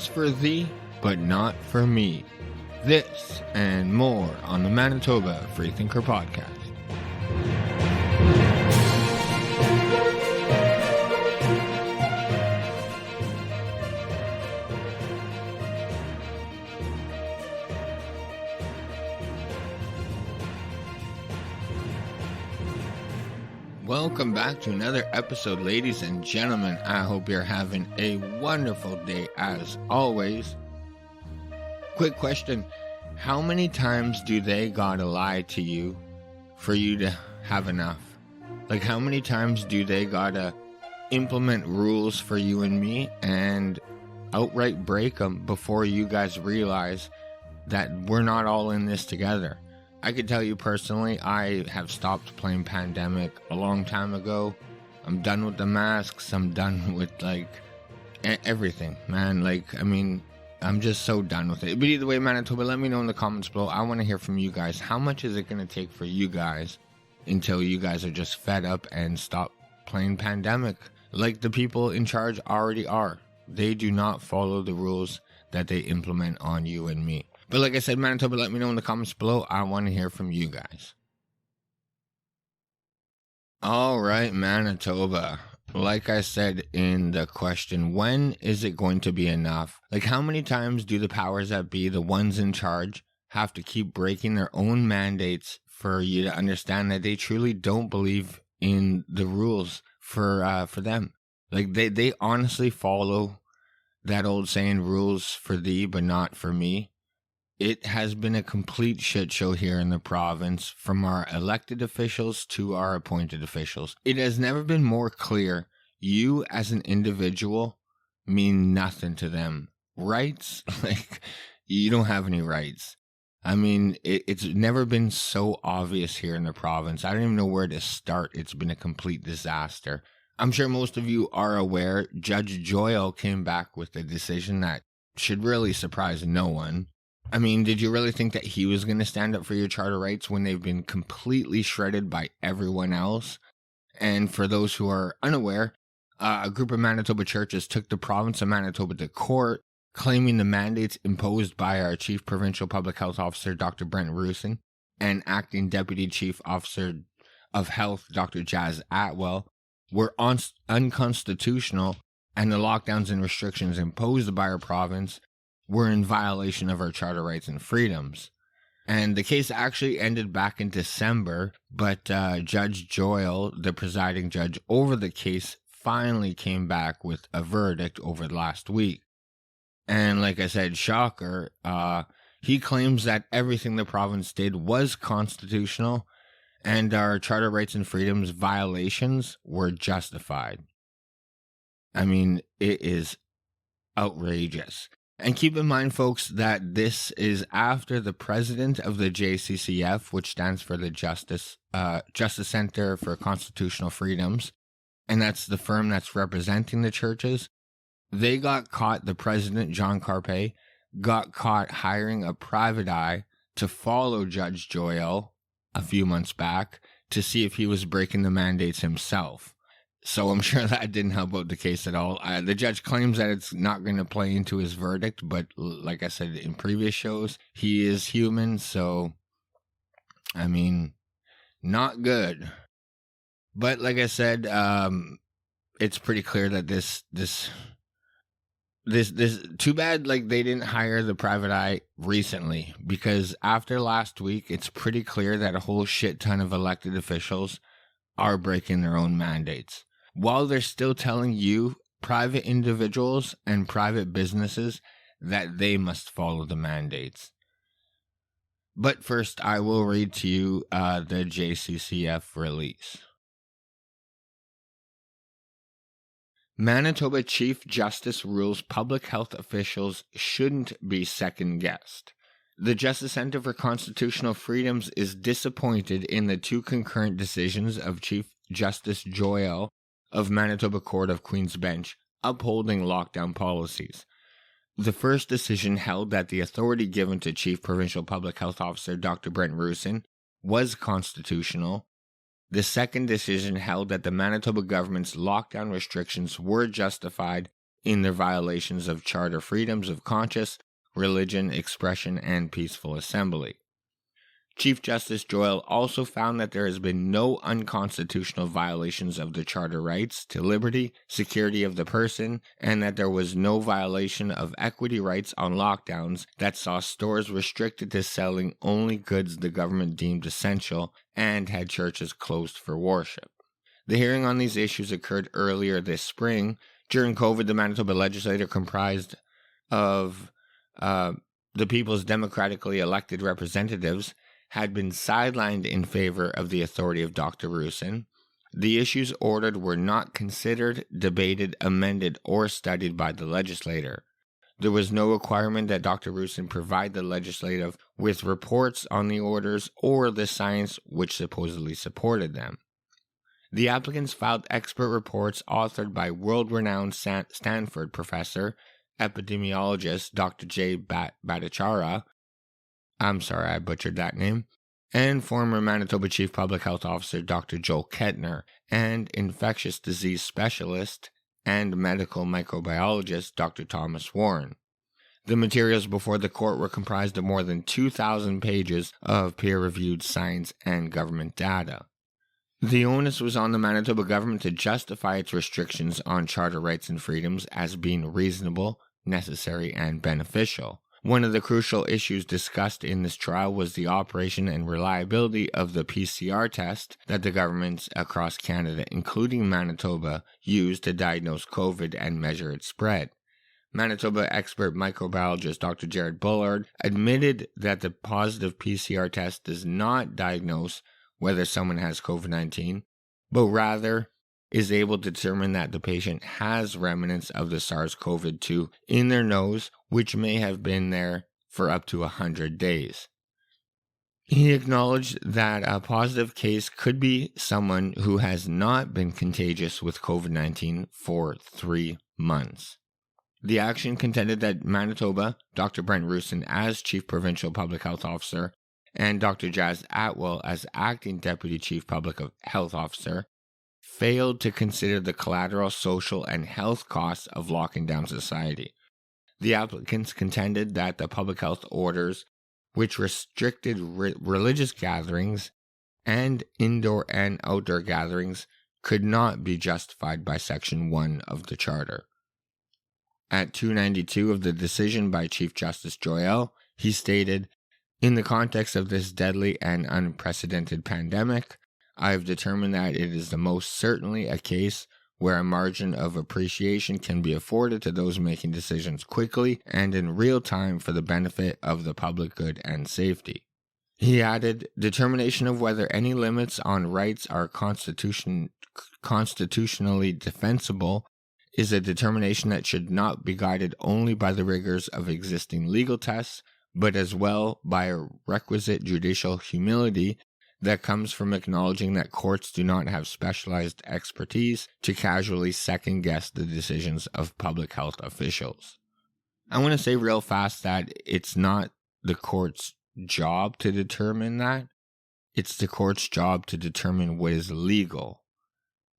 for thee, but not for me. This and more on the Manitoba Freethinker Podcast. Welcome back to another episode, ladies and gentlemen. I hope you're having a wonderful day as always. Quick question. How many times do they gotta lie to you for you to have enough? Like, how many times do they gotta implement rules for you and me and outright break them before you guys realize that we're not all in this together? I could tell you personally, I have stopped playing Pandemic a long time ago. I'm done with the masks. I'm done with, everything, man. I'm just so done with it. But either way, Manitoba, let me know in the comments below. I want to hear from you guys. How much is it going to take for you guys until you guys are just fed up and stop playing Pandemic? Like the people in charge already are. They do not follow the rules that they implement on you and me. But like I said, Manitoba, let me know in the comments below. I want to hear from you guys. All right, Manitoba. Like I said in the question, when is it going to be enough? Like, how many times do the powers that be, the ones in charge, have to keep breaking their own mandates for you to understand that they truly don't believe in the rules for them? Like, they honestly follow that old saying, rules for thee, but not for me. It has been a complete shit show here in the province, from our elected officials to our appointed officials. It has never been more clear. You as an individual mean nothing to them. Rights? You don't have any rights. I mean, it's never been so obvious here in the province. I don't even know where to start. It's been a complete disaster. I'm sure most of you are aware, Judge Joyals came back with a decision that should really surprise no one. I mean, did you really think that he was going to stand up for your charter rights when they've been completely shredded by everyone else? And for those who are unaware, a group of Manitoba churches took the province of Manitoba to court, claiming the mandates imposed by our Chief Provincial Public Health Officer, Dr. Brent Rusin, and Acting Deputy Chief Officer of Health, Dr. Jazz Atwell, were unconstitutional, and the lockdowns and restrictions imposed by our province were in violation of our charter rights and freedoms. And the case actually ended back in December, but Judge Joyals, the presiding judge over the case, finally came back with a verdict over the last week. And like I said, shocker, he claims that everything the province did was constitutional and our charter rights and freedoms violations were justified. I mean, it is outrageous. And keep in mind, folks, that this is after the president of the JCCF, which stands for the Justice Center for Constitutional Freedoms, and that's the firm that's representing the churches. They got caught, the president, John Carpe, got caught hiring a private eye to follow Judge Joyals a few months back to see if he was breaking the mandates himself. So I'm sure that didn't help out the case at all. The judge claims that it's not going to play into his verdict, but like I said in previous shows, he is human, so, I mean, not good. But like I said, it's pretty clear that this too bad, they didn't hire the private eye recently, because after last week, it's pretty clear that a whole shit ton of elected officials are breaking their own mandates, while they're still telling you, private individuals and private businesses, that they must follow the mandates. But first, I will read to you the JCCF release. Manitoba Chief Justice rules public health officials shouldn't be second-guessed. The Justice Center for Constitutional Freedoms is disappointed in the two concurrent decisions of Chief Justice Joyals of Manitoba Court of Queen's Bench upholding lockdown policies. The first decision held that the authority given to Chief Provincial Public Health Officer Dr. Brent Rusin was constitutional. The second decision held that the Manitoba government's lockdown restrictions were justified in their violations of charter freedoms of conscience, religion, expression, and peaceful assembly. Chief Justice Joyal also found that there has been no unconstitutional violations of the charter rights to liberty, security of the person, and that there was no violation of equity rights on lockdowns that saw stores restricted to selling only goods the government deemed essential and had churches closed for worship. The hearing on these issues occurred earlier this spring. During COVID, the Manitoba legislature, comprised of the people's democratically elected representatives, had been sidelined in favor of the authority of Dr. Roussin. The issues ordered were not considered, debated, amended, or studied by the legislator. There was no requirement that Dr. Roussin provide the legislative with reports on the orders or the science which supposedly supported them. The applicants filed expert reports authored by world-renowned Stanford professor, epidemiologist Dr. J. Bhattacharya, I'm sorry I butchered that name, and former Manitoba Chief Public Health Officer Dr. Joel Kettner, and infectious disease specialist and medical microbiologist Dr. Thomas Warren. The materials before the court were comprised of more than 2,000 pages of peer-reviewed science and government data. The onus was on the Manitoba government to justify its restrictions on charter rights and freedoms as being reasonable, necessary, and beneficial. One of the crucial issues discussed in this trial was the operation and reliability of the PCR test that the governments across Canada, including Manitoba, used to diagnose COVID and measure its spread. Manitoba expert microbiologist Dr. Jared Bullard admitted that the positive PCR test does not diagnose whether someone has COVID-19, but rather is able to determine that the patient has remnants of the SARS-CoV-2 in their nose, which may have been there for up to 100 days. He acknowledged that a positive case could be someone who has not been contagious with COVID-19 for 3 months. The action contended that Manitoba, Dr. Brent Roussin as Chief Provincial Public Health Officer, and Dr. Jas Atwell as Acting Deputy Chief Public Health Officer, failed to consider the collateral, social, and health costs of locking down society. The applicants contended that the public health orders, which restricted religious gatherings and indoor and outdoor gatherings, could not be justified by Section 1 of the Charter. At 292 of the decision by Chief Justice Joyal, he stated, "In the context of this deadly and unprecedented pandemic, I have determined that it is the most certainly a case where a margin of appreciation can be afforded to those making decisions quickly and in real time for the benefit of the public good and safety." He added, "Determination of whether any limits on rights are constitutionally defensible is a determination that should not be guided only by the rigors of existing legal tests, but as well by a requisite judicial humility that comes from acknowledging that courts do not have specialized expertise to casually second-guess the decisions of public health officials." I want to say real fast that it's not the court's job to determine that. It's the court's job to determine what is legal.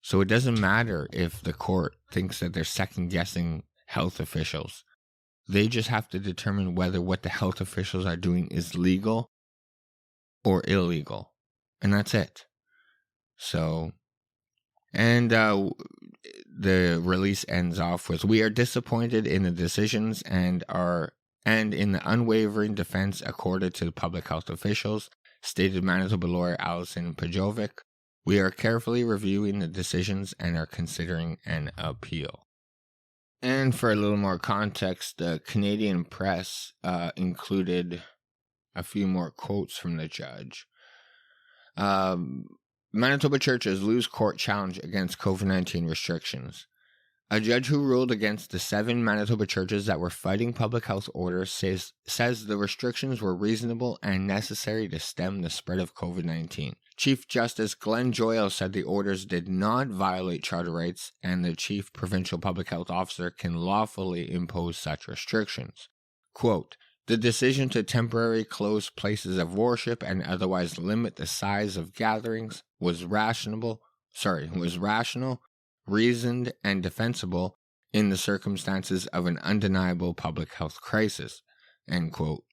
So it doesn't matter if the court thinks that they're second-guessing health officials. They just have to determine whether what the health officials are doing is legal or illegal. And that's it. So, and the release ends off with, "We are disappointed in the decisions and in the unwavering defense accorded to the public health officials," stated Manitoba lawyer Alison Pajovic. "We are carefully reviewing the decisions and are considering an appeal." And for a little more context, the Canadian press included a few more quotes from the judge. Manitoba churches lose court challenge against COVID-19 restrictions. A judge who ruled against the 7 Manitoba churches that were fighting public health orders says the restrictions were reasonable and necessary to stem the spread of COVID-19. Chief Justice Glenn Joyal said the orders did not violate charter rights and the Chief Provincial Public Health Officer can lawfully impose such restrictions. Quote, "The decision to temporarily close places of worship and otherwise limit the size of gatherings was rational, reasoned, and defensible, in the circumstances of an undeniable public health crisis, end quote,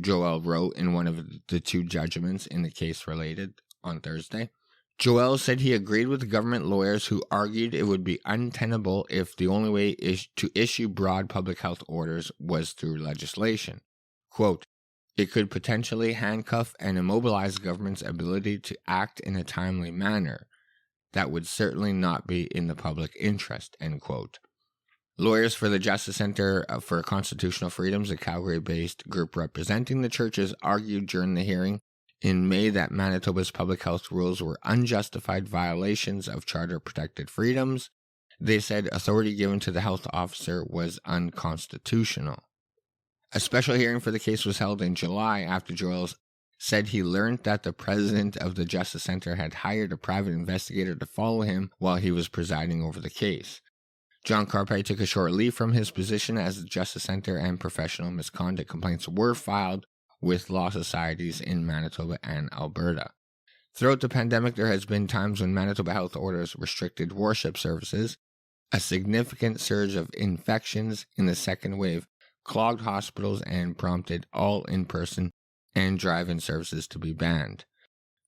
Joyal wrote in one of the two judgments in the case related on Thursday. Joyal said he agreed with the government lawyers who argued it would be untenable if the only way to issue broad public health orders was through legislation. Quote, it could potentially handcuff and immobilize the government's ability to act in a timely manner. That would certainly not be in the public interest, end quote. Lawyers for the Justice Center for Constitutional Freedoms, a Calgary-based group representing the churches, argued during the hearing in May that Manitoba's public health rules were unjustified violations of charter-protected freedoms. They said authority given to the health officer was unconstitutional. A special hearing for the case was held in July after Joyals said he learned that the president of the Justice Center had hired a private investigator to follow him while he was presiding over the case. John Carpay took a short leave from his position as the Justice Center, and professional misconduct complaints were filed with law societies in Manitoba and Alberta. Throughout the pandemic, there has been times when Manitoba health orders restricted worship services. A significant surge of infections in the second wave clogged hospitals and prompted all in-person and drive-in services to be banned.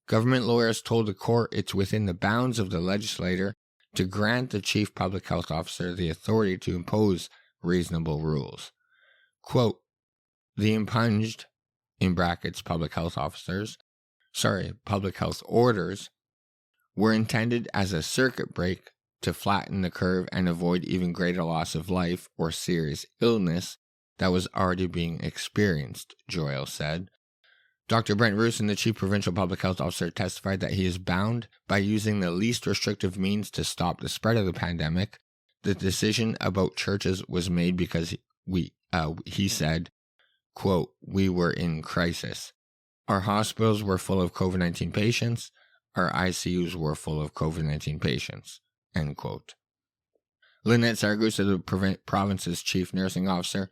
Government lawyers told the court it's within the bounds of the legislator to grant the chief public health officer the authority to impose reasonable rules. Quote, the impunged, in brackets, public health orders, were intended as a circuit break to flatten the curve and avoid even greater loss of life or serious illness that was already being experienced, Joyal said. Dr. Brent Roosin, the chief provincial public health officer, testified that he is bound by using the least restrictive means to stop the spread of the pandemic. The decision about churches was made because he said, quote, we were in crisis. Our hospitals were full of COVID-19 patients. Our ICUs were full of COVID-19 patients, end quote. Lynette Saragusa, the province's chief nursing officer,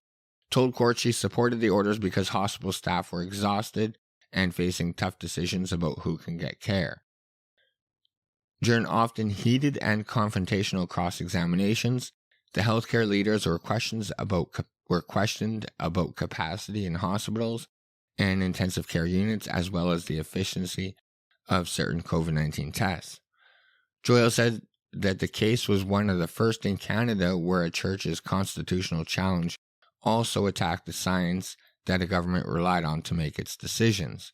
told court she supported the orders because hospital staff were exhausted and facing tough decisions about who can get care. During often heated and confrontational cross-examinations, the healthcare leaders were questioned about capacity in hospitals and intensive care units, as well as the efficiency of certain COVID-19 tests. Joyal said that the case was one of the first in Canada where a church's constitutional challenge also attacked the science that a government relied on to make its decisions.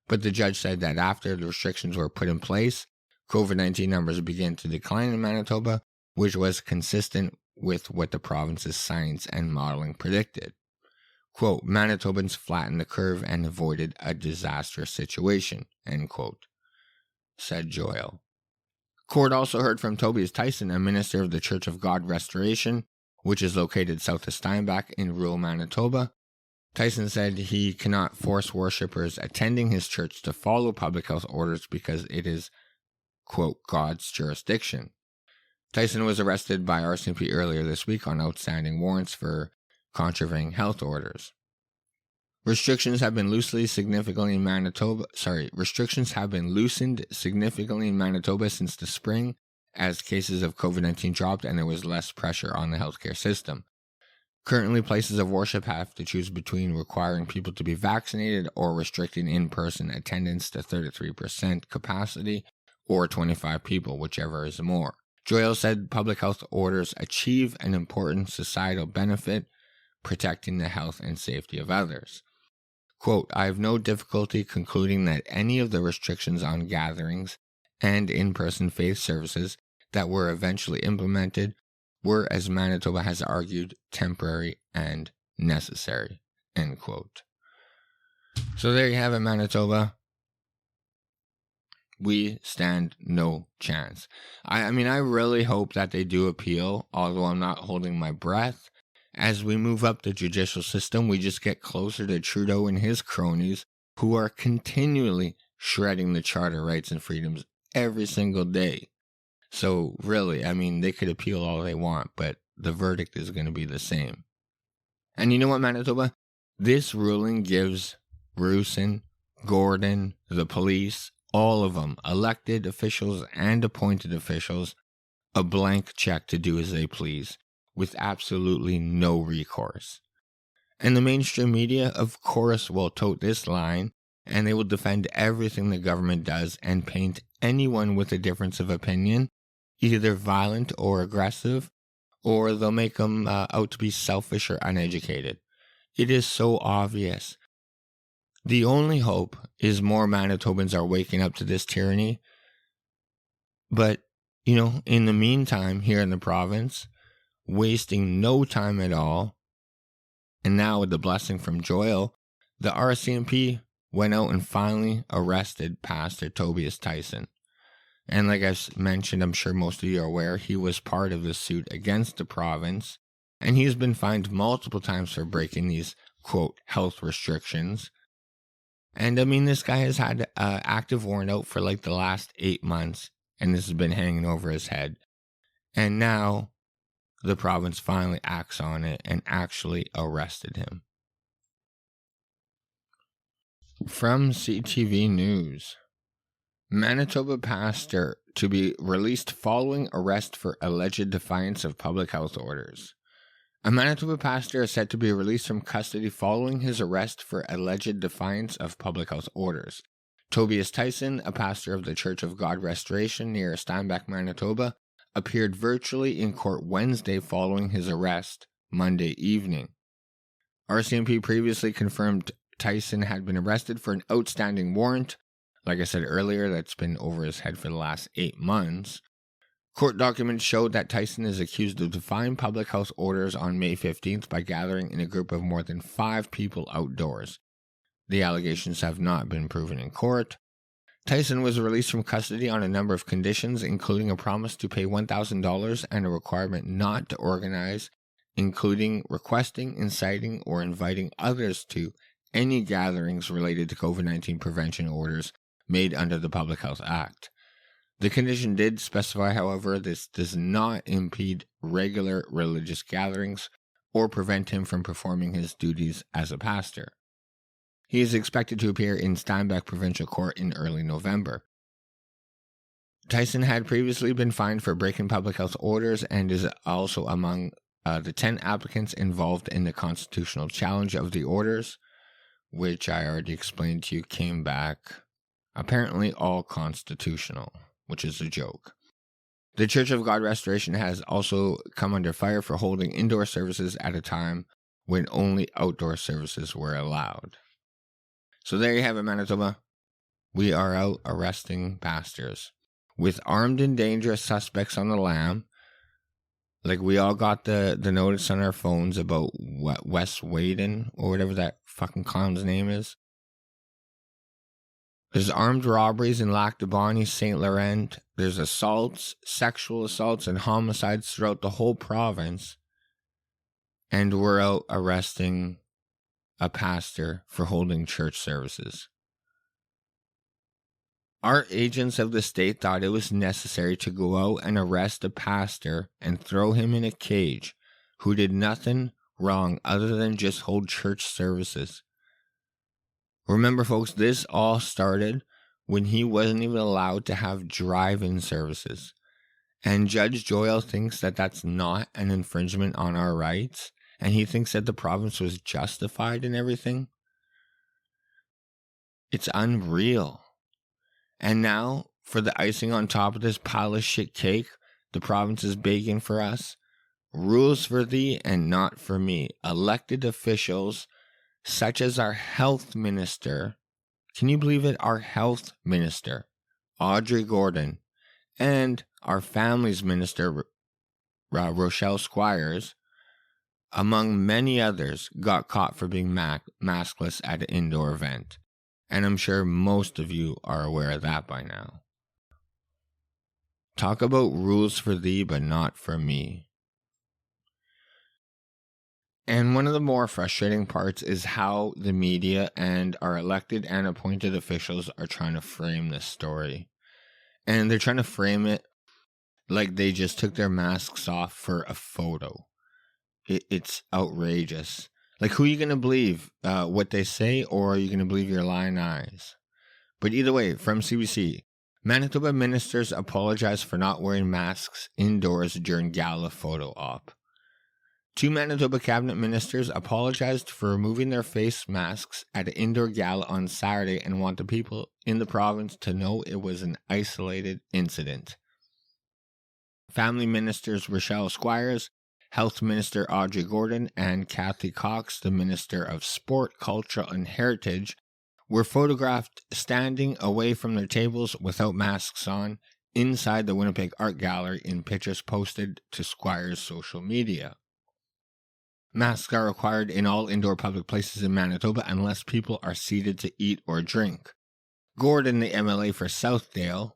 But the judge said that after the restrictions were put in place, COVID-19 numbers began to decline in Manitoba, which was consistent with what the province's science and modeling predicted. Quote, Manitobans flattened the curve and avoided a disastrous situation, end quote, said Joyal. Court also heard from Tobias Tissen, a minister of the Church of God Restoration, which is located south of Steinbach in rural Manitoba. Tissen said he cannot force worshippers attending his church to follow public health orders because it is, quote, God's jurisdiction. Tissen was arrested by RCMP earlier this week on outstanding warrants for contravening health orders. Restrictions have been loosened significantly in Manitoba since the spring as cases of COVID-19 dropped and there was less pressure on the healthcare system. Currently, places of worship have to choose between requiring people to be vaccinated or restricting in-person attendance to 33% capacity or 25 people, whichever is more. Joyal said public health orders achieve an important societal benefit, protecting the health and safety of others. Quote, I have no difficulty concluding that any of the restrictions on gatherings and in-person faith services that were eventually implemented were, as Manitoba has argued, temporary and necessary, end quote. So there you have it, Manitoba. We stand no chance. I mean, I really hope that they do appeal, although I'm not holding my breath. As we move up the judicial system, we just get closer to Trudeau and his cronies, who are continually shredding the charter rights and freedoms every single day. So really, I mean, they could appeal all they want, but the verdict is going to be the same. And you know what, Manitoba? This ruling gives Roosin, Gordon, the police, all of them, elected officials and appointed officials, a blank check to do as they please, with absolutely no recourse. And the mainstream media, of course, will tote this line, and they will defend everything the government does and paint anyone with a difference of opinion either violent or aggressive, or they'll make them out to be selfish or uneducated. It is so obvious. The only hope is more Manitobans are waking up to this tyranny. But, in the meantime, here in the province, wasting no time at all, and now with the blessing from Joyal, the RCMP went out and finally arrested Pastor Tobias Tissen. And like I've mentioned, I'm sure most of you are aware, he was part of the suit against the province, and he's been fined multiple times for breaking these, quote, health restrictions. And I mean, this guy has had an active warrant out for like the last 8 months, and this has been hanging over his head. And now the province finally acts on it and actually arrested him. From CTV News, Manitoba pastor to be released following arrest for alleged defiance of public health orders. A Manitoba pastor is set to be released from custody following his arrest for alleged defiance of public health orders. Tobias Tissen, a pastor of the Church of God Restoration near Steinbach, Manitoba, appeared virtually in court Wednesday following his arrest Monday evening. RCMP previously confirmed Tissen had been arrested for an outstanding warrant, like I said earlier, that's been over his head for the last 8 months. Court documents showed that Tissen is accused of defying public health orders on May 15th by gathering in a group of more than 5 people outdoors. The allegations have not been proven in court. Tissen was released from custody on a number of conditions, including a promise to pay $1,000 and a requirement not to organize, including requesting, inciting, or inviting others to any gatherings related to COVID-19 prevention orders made under the Public Health Act. The condition did specify, however, this does not impede regular religious gatherings or prevent him from performing his duties as a pastor. He is expected to appear in Steinbach Provincial Court in early November. Tissen had previously been fined for breaking public health orders and is also among the 10 applicants involved in the constitutional challenge of the orders, which I already explained to you came back apparently all constitutional, which is a joke. The Church of God Restoration has also come under fire for holding indoor services at a time when only outdoor services were allowed. So there you have it, Manitoba. We are out arresting pastors with armed and dangerous suspects on the lam. Like, we all got the notice on our phones about what Wes Waden, or whatever that fucking clown's name is. There's armed robberies in Lac du Bonny, St. Laurent. There's assaults, sexual assaults, and homicides throughout the whole province. And we're out arresting a pastor for holding church services. Our agents of the state thought it was necessary to go out and arrest a pastor and throw him in a cage who did nothing wrong other than just hold church services. Remember, folks, this all started when he wasn't even allowed to have drive-in services. And Judge Joyals thinks that that's not an infringement on our rights, and he thinks that the province was justified in everything. It's unreal. And now, for the icing on top of this pile of shit cake the province is baking for us, rules for thee and not for me. Elected officials, such as our health minister, can you believe it? Our health minister, Audrey Gordon, and our families minister, Rochelle Squires, among many others, got caught for being maskless at an indoor event. And I'm sure most of you are aware of that by now. Talk about rules for thee, but not for me. And one of the more frustrating parts is how the media and our elected and appointed officials are trying to frame this story. And they're trying to frame it like they just took their masks off for a photo. It's outrageous. Like, who are you going to believe? What they say, or are you going to believe your lying eyes? But either way, from CBC, Manitoba ministers apologize for not wearing masks indoors during gala photo op. 2 Manitoba cabinet ministers apologized for removing their face masks at an indoor gala on Saturday and want the people in the province to know it was an isolated incident. Family Ministers Rochelle Squires, Health Minister Audrey Gordon, and Kathy Cox, the Minister of Sport, Culture and Heritage, were photographed standing away from their tables without masks on inside the Winnipeg Art Gallery in pictures posted to Squires' social media. Masks are required in all indoor public places in Manitoba unless people are seated to eat or drink. Gordon, the MLA for Southdale,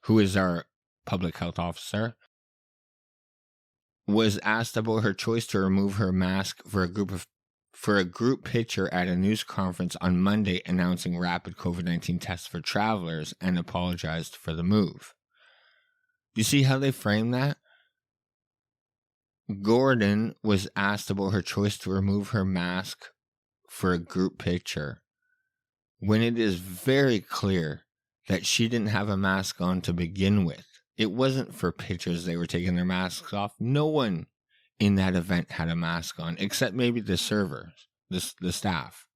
who is our public health officer, was asked about her choice to remove her mask for a group picture at a news conference on Monday announcing rapid COVID-19 tests for travelers and apologized for the move. You see how they frame that? Gordon was asked about her choice to remove her mask for a group picture when it is very clear that she didn't have a mask on to begin with. It wasn't for pictures they were taking their masks off. No one in that event had a mask on, except maybe the servers, the staff.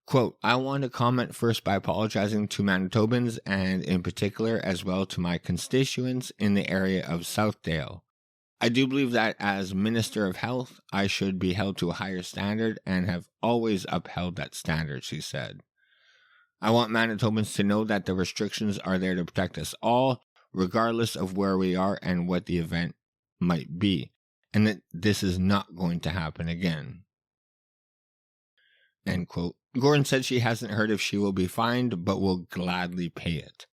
Quote, I want to comment first by apologizing to Manitobans and in particular as well to my constituents in the area of Southdale. I do believe that as Minister of Health, I should be held to a higher standard and have always upheld that standard, she said. I want Manitobans to know that the restrictions are there to protect us all, regardless of where we are and what the event might be, and that this is not going to happen again. End quote. Gordon said she hasn't heard if she will be fined, but will gladly pay it.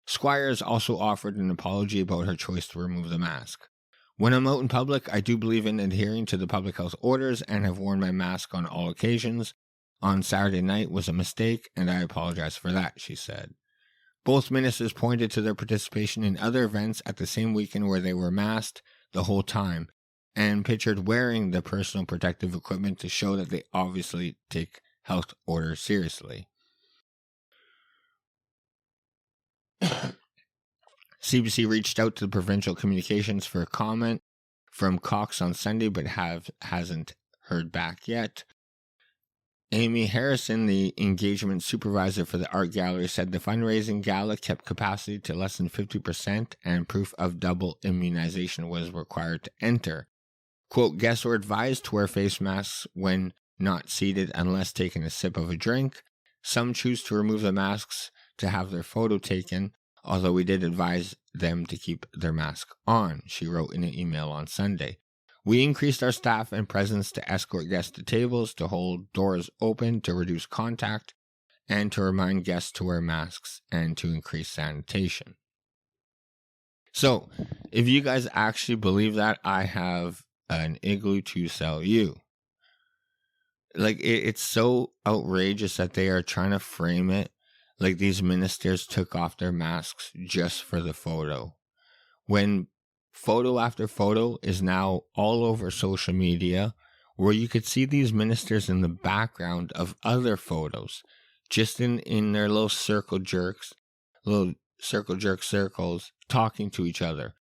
Squires also offered an apology about her choice to remove the mask. When I'm out in public, I do believe in adhering to the public health orders and have worn my mask on all occasions. On Saturday night was a mistake, and I apologize for that, she said. Both ministers pointed to their participation in other events at the same weekend where they were masked the whole time and pictured wearing the personal protective equipment to show that they obviously take health orders seriously. CBC reached out to the provincial communications for a comment from Cox on Sunday, but hasn't heard back yet. Amy Harrison, the engagement supervisor for the art gallery, said the fundraising gala kept capacity to less than 50% and proof of double immunization was required to enter. Quote, guests were advised to wear face masks when not seated unless taking a sip of a drink. Some choose to remove the masks to have their photo taken, although we did advise them to keep their mask on, she wrote in an email on Sunday. We increased our staff and presence to escort guests to tables, to hold doors open, to reduce contact, and to remind guests to wear masks and to increase sanitation. So, if you guys actually believe that, I have an igloo to sell you. Like, it's so outrageous that they are trying to frame it like these ministers took off their masks just for the photo. When photo after photo is now all over social media, where you could see these ministers in the background of other photos, just in their little circle jerks, circles, talking to each other.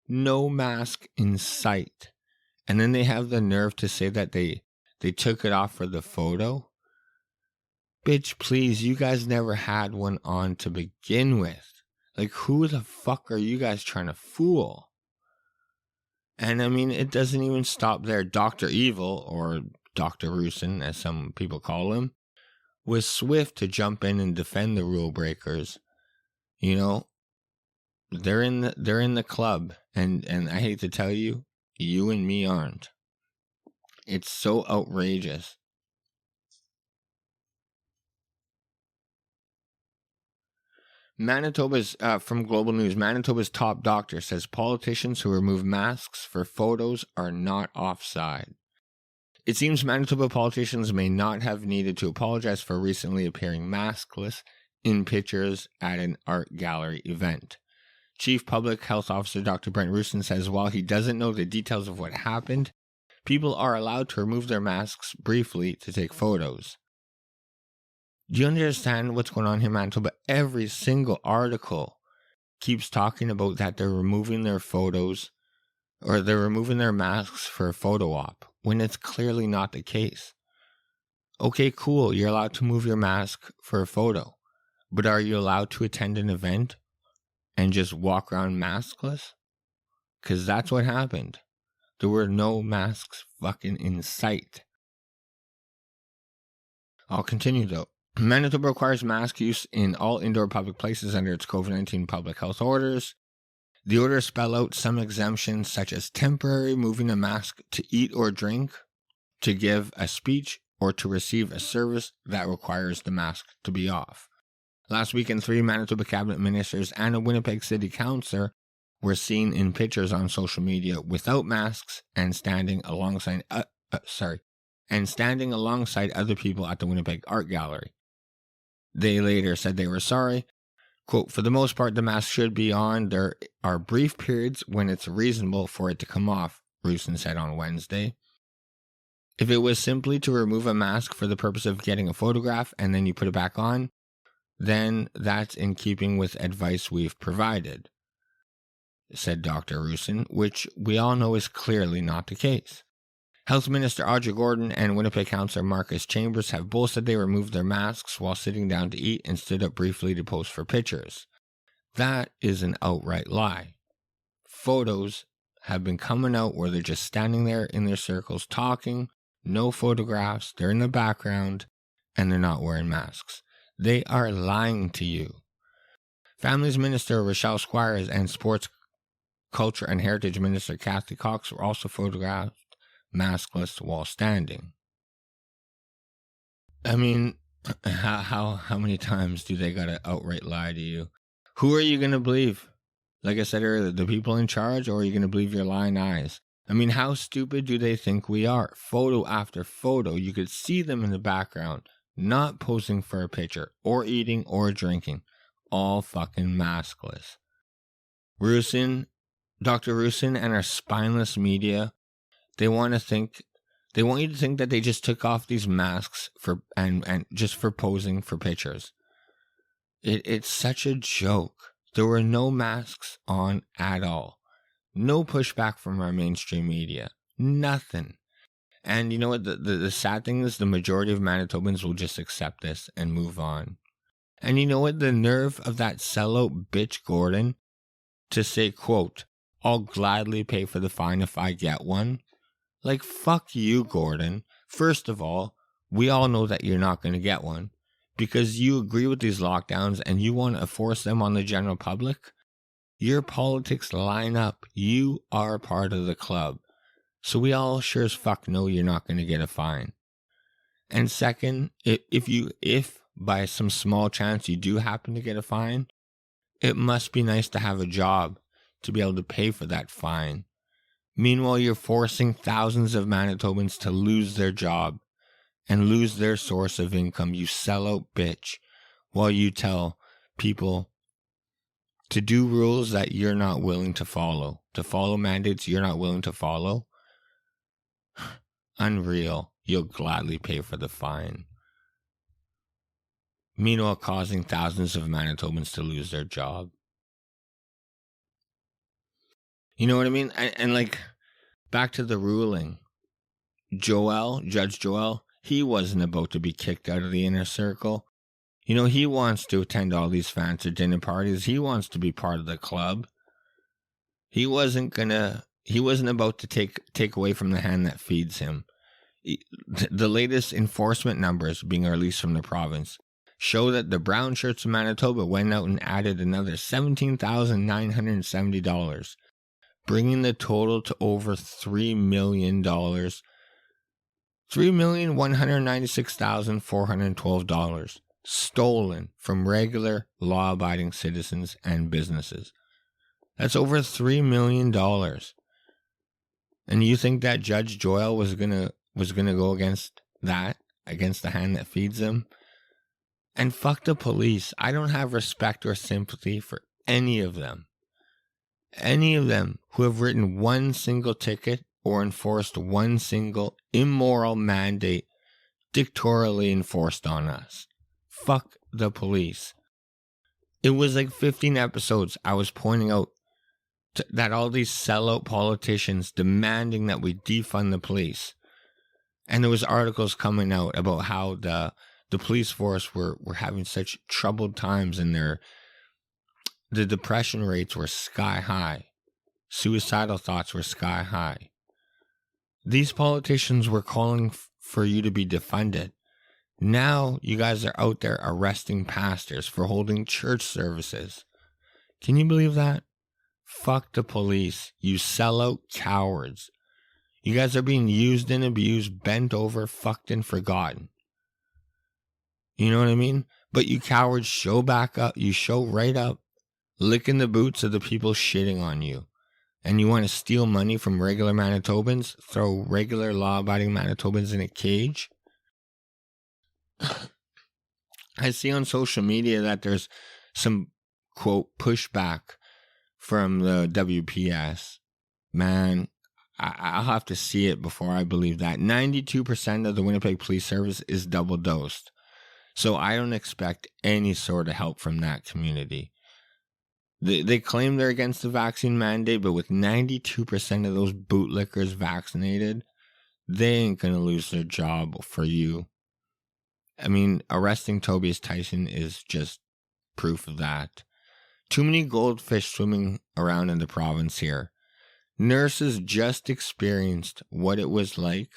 No mask in sight. And then they have the nerve to say that they took it off for the photo. Bitch, please, you guys never had one on to begin with. Like, who the fuck are you guys trying to fool? And I mean, it doesn't even stop there. Dr. Evil, or Dr. Rusin, as some people call him, was swift to jump in and defend the rule breakers. You know, they're in the club, and I hate to tell you, you and me aren't. It's so outrageous. Manitoba's, from Global News, Manitoba's top doctor says politicians who remove masks for photos are not offside. It seems Manitoba politicians may not have needed to apologize for recently appearing maskless in pictures at an art gallery event. Chief Public Health Officer Dr. Brent Rusin says while he doesn't know the details of what happened, people are allowed to remove their masks briefly to take photos. Do you understand what's going on here, Manitoba? Every single article keeps talking about that they're removing their photos Or they're removing their masks for a photo op when it's clearly not the case. Okay, cool, you're allowed to move your mask for a photo, but are you allowed to attend an event and just walk around maskless? Because that's what happened. There were no masks fucking in sight. I'll continue though. Manitoba requires mask use in all indoor public places under its COVID-19 public health orders. The orders spell out some exemptions, such as temporary moving a mask to eat or drink, to give a speech, or to receive a service that requires the mask to be off. Last weekend, 3 Manitoba cabinet ministers and a Winnipeg city councillor were seen in pictures on social media without masks and standing alongside other people at the Winnipeg Art Gallery. They later said they were sorry. Quote, for the most part, the mask should be on. There are brief periods when it's reasonable for it to come off, Rusin said on Wednesday. If it was simply to remove a mask for the purpose of getting a photograph and then you put it back on, then that's in keeping with advice we've provided, said Dr. Rusin, which we all know is clearly not the case. Health Minister Audrey Gordon and Winnipeg Councillor Marcus Chambers have both said they removed their masks while sitting down to eat and stood up briefly to pose for pictures. That is an outright lie. Photos have been coming out where they're just standing there in their circles talking, no photographs, they're in the background, and they're not wearing masks. They are lying to you. Families Minister Rochelle Squires and Sports, Culture and Heritage Minister Kathy Cox were also photographed maskless while standing. I mean, how many times do they gotta outright lie to you? Who are you gonna believe? Like I said earlier, the people in charge, or are you gonna believe your lying eyes? I mean, how stupid do they think we are? Photo after photo, you could see them in the background, not posing for a picture, or eating, or drinking, all fucking maskless. Dr. Rusin and our spineless media, they want you to think that they just took off these masks for and just for posing for pictures. It's such a joke. There were no masks on at all. No pushback from our mainstream media. Nothing. And you know what? The sad thing is the majority of Manitobans will just accept this and move on. And you know what? The nerve of that sellout bitch Gordon to say, quote, I'll gladly pay for the fine if I get one. Like, fuck you, Gordon. First of all, we all know that you're not going to get one because you agree with these lockdowns and you want to force them on the general public. Your politics line up. You are part of the club. So we all sure as fuck know you're not going to get a fine. And second, if by some small chance you do happen to get a fine, it must be nice to have a job to be able to pay for that fine. Meanwhile, you're forcing thousands of Manitobans to lose their job and lose their source of income, you sellout bitch, while you tell people to do rules that you're not willing to follow mandates you're not willing to follow. Unreal. You'll gladly pay for the fine. Meanwhile, causing thousands of Manitobans to lose their job. You know what I mean? And like, back to the ruling. Judge Joyal, he wasn't about to be kicked out of the inner circle. You know, he wants to attend all these fancy dinner parties. He wants to be part of the club. He wasn't about to take away from the hand that feeds him. The latest enforcement numbers being released from the province show that the brown shirts of Manitoba went out and added another $17,970, bringing the total to over $3 million, $3,196,412 stolen from regular law-abiding citizens and businesses. That's over $3 million. And you think that Judge Joyal was gonna go against that, against the hand that feeds him? And fuck the police. I don't have respect or sympathy for any of them. Any of them who have written one single ticket or enforced one single immoral mandate dictatorially enforced on us. Fuck the police. It was like 15 episodes I was pointing out that all these sellout politicians demanding that we defund the police. And there was articles coming out about how the police force were having such troubled times, and the depression rates were sky high. Suicidal thoughts were sky high. These politicians were calling for you to be defunded. Now you guys are out there arresting pastors for holding church services. Can you believe that? Fuck the police, you sellout cowards. You guys are being used and abused, bent over, fucked and forgotten. You know what I mean? But you cowards show back up. You show right up, licking the boots of the people shitting on you. And you want to steal money from regular Manitobans? Throw regular law-abiding Manitobans in a cage? I see on social media that there's some, quote, pushback from the WPS. Man, I'll have to see it before I believe that. 92% of the Winnipeg Police Service is double dosed. So I don't expect any sort of help from that community. They claim they're against the vaccine mandate, but with 92% of those bootlickers vaccinated, they ain't going to lose their job for you. I mean, arresting Tobias Tissen is just proof of that. Too many goldfish swimming around in the province here. Nurses just experienced what it was like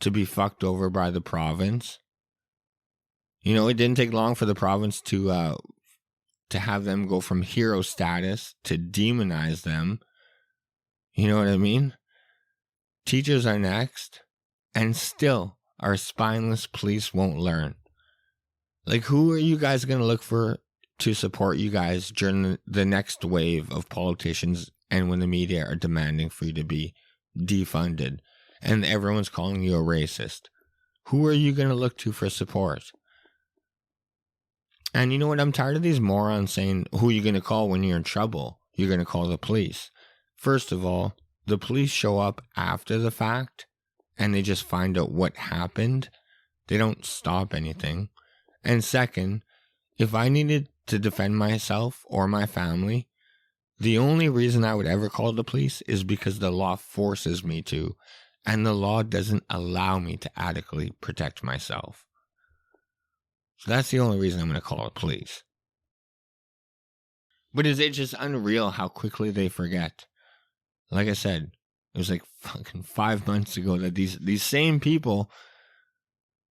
to be fucked over by the province. You know, it didn't take long for the province to have them go from hero status to demonize them. You know what I mean? Teachers are next, and still our spineless police won't learn. Like, who are you guys going to look for to support you guys during the next wave of politicians and when the media are demanding for you to be defunded and everyone's calling you a racist? Who are you going to look to for support? And you know what? I'm tired of these morons saying, who are you going to call when you're in trouble? You're going to call the police. First of all, the police show up after the fact and they just find out what happened. They don't stop anything. And second, if I needed to defend myself or my family, the only reason I would ever call the police is because the law forces me to, and the law doesn't allow me to adequately protect myself. So that's the only reason I'm going to call the police. But is it just unreal how quickly they forget? Like I said, it was like fucking 5 months ago that these same people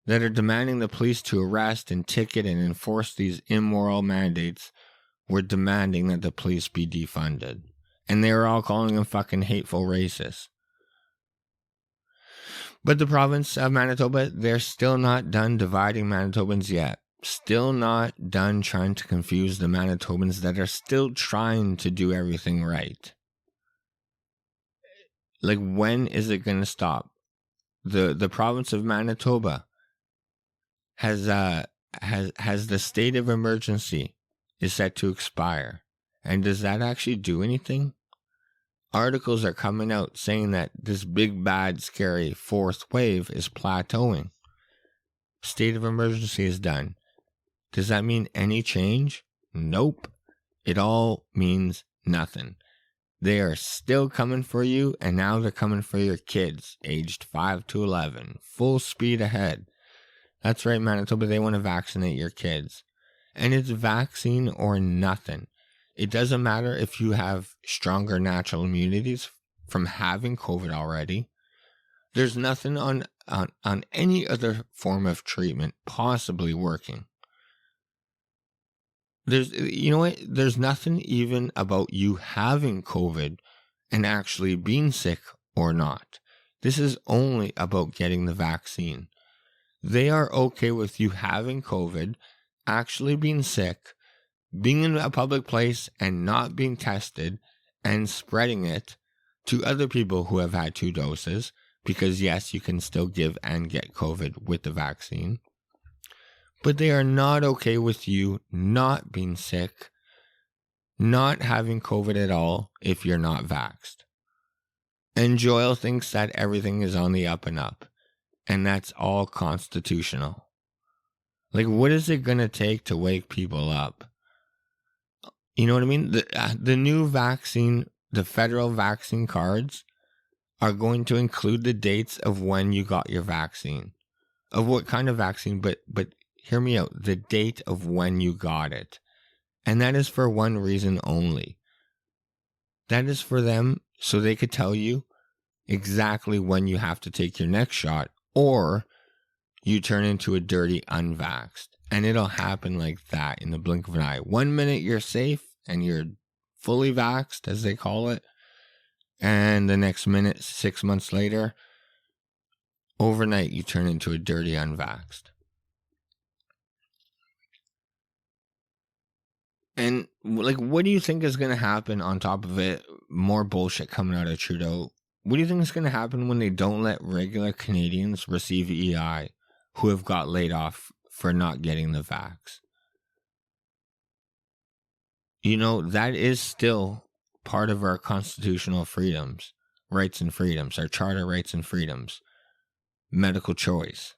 that are demanding the police to arrest and ticket and enforce these immoral mandates were demanding that the police be defunded. And they were all calling them fucking hateful racists. But the province of Manitoba, they're still not done dividing Manitobans yet. Still not done trying to confuse the Manitobans that are still trying to do everything right. Like, when is it going to stop? The province of Manitoba has the state of emergency is set to expire. And does that actually do anything? Articles are coming out saying that this big, bad, scary fourth wave is plateauing. State of emergency is done. Does that mean any change? Nope. It all means nothing. They are still coming for you, and now they're coming for your kids, aged 5 to 11. Full speed ahead. That's right, Manitoba, they want to vaccinate your kids. And it's vaccine or nothing. It doesn't matter if you have stronger natural immunities from having COVID already. There's nothing on any other form of treatment possibly working. You know what? There's nothing even about you having COVID and actually being sick or not. This is only about getting the vaccine. They are okay with you having COVID, actually being sick, being in a public place and not being tested and spreading it to other people who have had 2 doses, because yes, you can still give and get COVID with the vaccine. But they are not okay with you not being sick, not having COVID at all if you're not vaxxed. And Joyal thinks that everything is on the up and up, and that's all constitutional. Like, what is it going to take to wake people up? You know what I mean? The new vaccine the federal vaccine cards are going to include the dates of when you got your vaccine, of what kind of vaccine, but hear me out, the date of when you got it. And that is for one reason only. That is for them so they could tell you exactly when you have to take your next shot, or you turn into a dirty unvaxxed. And it'll happen like that in the blink of an eye. 1 minute you're safe and you're fully vaxxed, as they call it. And the next minute, 6 months later, overnight you turn into a dirty unvaxxed. And what do you think is going to happen on top of it? More bullshit coming out of Trudeau. What do you think is going to happen when they don't let regular Canadians receive EI who have got laid off for not getting the vax? That is still part of our constitutional freedoms, rights and freedoms, our charter rights and freedoms, medical choice.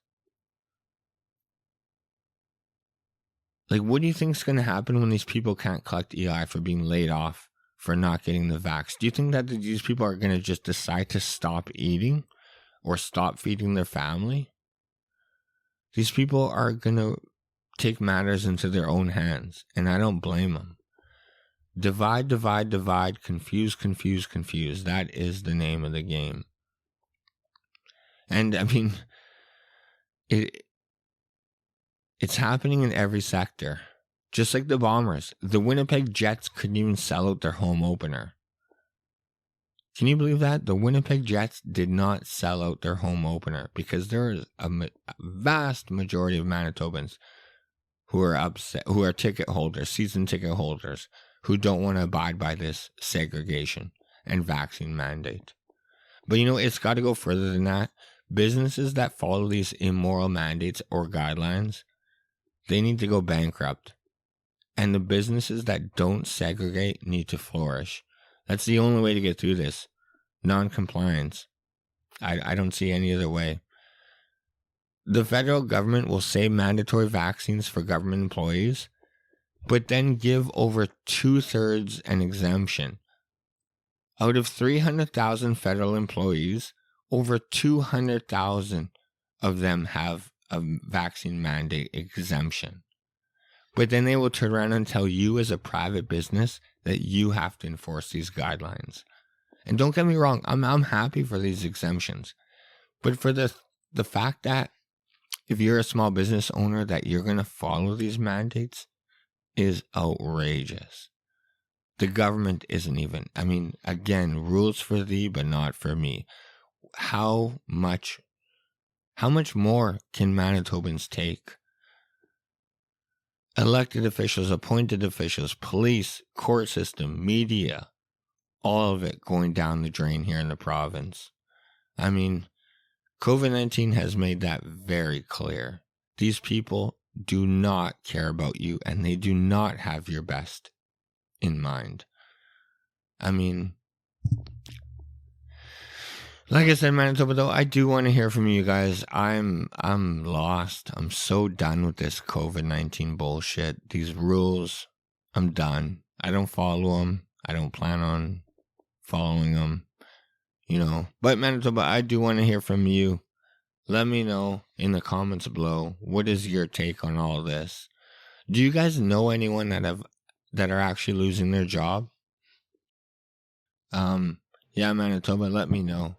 What do you think is going to happen when these people can't collect EI for being laid off for not getting the vax? Do you think that these people are going to just decide to stop eating or stop feeding their family? These people are going to take matters into their own hands, and I don't blame them. Divide, divide, divide, confuse, confuse, confuse. That is the name of the game. And I mean, it's happening in every sector. Just like the Bombers. The Winnipeg Jets couldn't even sell out their home opener. Can you believe that? The Winnipeg Jets did not sell out their home opener because there is a vast majority of Manitobans who are upset, who are ticket holders, season ticket holders, who don't want to abide by this segregation and vaccine mandate. But it's got to go further than that. Businesses that follow these immoral mandates or guidelines, they need to go bankrupt. And the businesses that don't segregate need to flourish. That's the only way to get through this. Non-compliance. I don't see any other way. The federal government will say mandatory vaccines for government employees, but then give over 2/3 an exemption. Out of 300,000 federal employees, over 200,000 of them have a vaccine mandate exemption. But then they will turn around and tell you as a private business that you have to enforce these guidelines. And don't get me wrong, I'm happy for these exemptions. But for the fact that if you're a small business owner that you're going to follow these mandates is outrageous. The government isn't even. I mean, again, rules for thee, but not for me. How much more can Manitobans take? Elected officials, appointed officials, police, court system, media, all of it going down the drain here in the province. I mean, COVID-19 has made that very clear. These people do not care about you, and they do not have your best in mind. I mean, like I said, Manitoba, though, I do want to hear from you guys. I'm lost. I'm so done with this COVID-19 bullshit. These rules, I'm done. I don't follow them. I don't plan on following them, But Manitoba, I do want to hear from you. Let me know in the comments below. What is your take on all this? Do you guys know anyone that are actually losing their job? Yeah, Manitoba, let me know.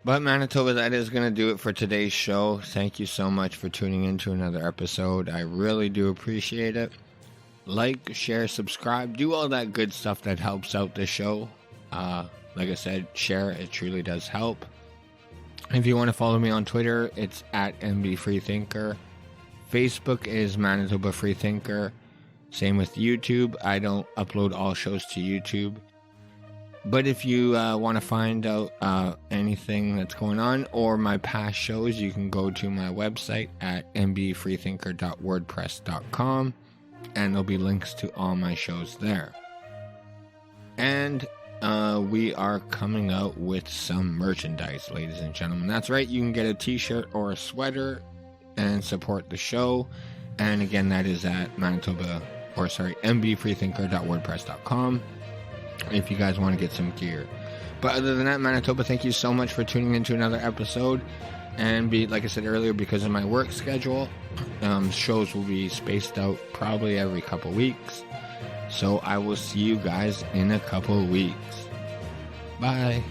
But Manitoba, that is going to do it for today's show. Thank you so much for tuning in to another episode. I really do appreciate it. Like, share, subscribe, do all that good stuff that helps out the show. Like I said, share, it truly does help. If you want to follow me on Twitter, it's at MBFreeThinker. Facebook is Manitoba Freethinker. Same with YouTube. I don't upload all shows to YouTube. But if you want to find out anything that's going on or my past shows, you can go to my website at mbfreethinker.wordpress.com, and there'll be links to all my shows there. And we are coming out with some merchandise, ladies and gentlemen. That's right, you can get a t-shirt or a sweater and support the show. And again, that is at mbfreethinker.wordpress.com if you guys want to get some gear. But other than that, Manitoba, thank you so much for tuning into another episode. And like I said earlier, because of my work schedule, shows will be spaced out probably every couple weeks. So I will see you guys in a couple of weeks. Bye.